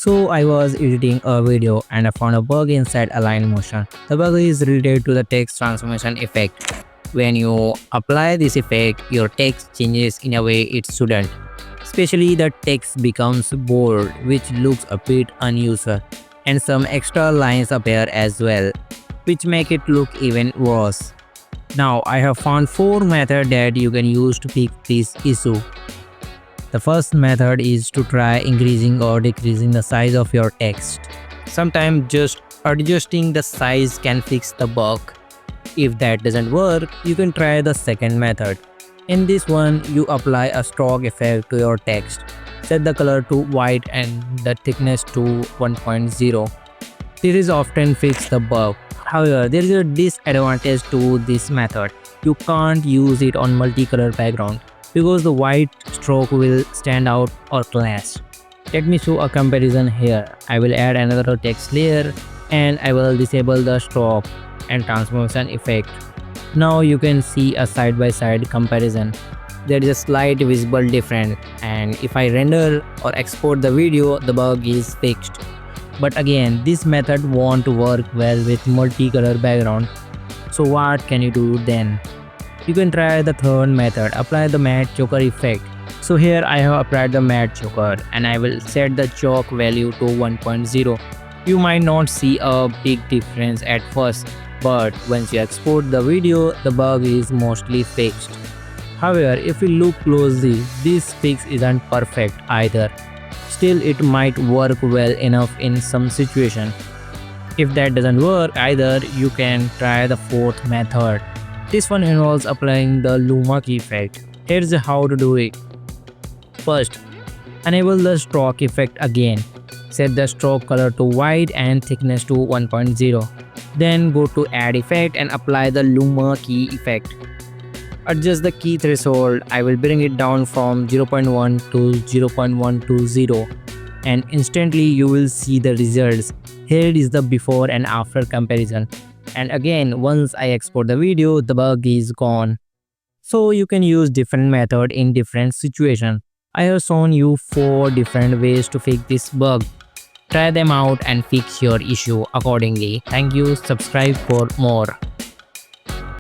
So I was editing a video and I found a bug inside Align Motion. The bug is related to the text transformation effect. When you apply this effect, your text changes in a way it shouldn't. Especially the text becomes bold, which looks a bit unusual, and some extra lines appear as well, which make it look even worse. Now I have found 4 methods that you can use to fix this issue. The first method is to try increasing or decreasing the size of your text. Sometimes just adjusting the size can fix the bug. If that doesn't work, you can try the second method. In this one, you apply a stroke effect to your text. Set the color to white and the thickness to 1.0. This is often fix the bug. However, there is a disadvantage to this method. You can't use it on multicolor background because the white stroke will stand out or clash. Let me show a comparison here. I will add another text layer and I will disable the stroke and transformation effect. Now you can see a side-by-side comparison. There is a slight visible difference, and if I render or export the video, the bug is fixed. But again, this method won't work well with multicolor background. So what can you do then? You can try the third method, apply the matte choker effect. So here I have applied the matte choker and I will set the chalk value to 1.0. You might not see a big difference at first, but once you export the video, the bug is mostly fixed. However, if you look closely, this fix isn't perfect either. Still, it might work well enough in some situation. If that doesn't work either, you can try the fourth method. This one involves applying the Luma key effect. Here's how to do it. First, enable the stroke effect again. Set the stroke color to white and thickness to 1.0. Then go to add effect and apply the Luma key effect. Adjust the key threshold. I will bring it down from 0.1 to 0.120 and instantly you will see the results. Here is the before and after comparison. And again, once I export the video, the bug is gone. So you can use different method in different situations. I have shown you 4 different ways to fix this bug. Try them out and fix your issue accordingly. Thank you. Subscribe for more.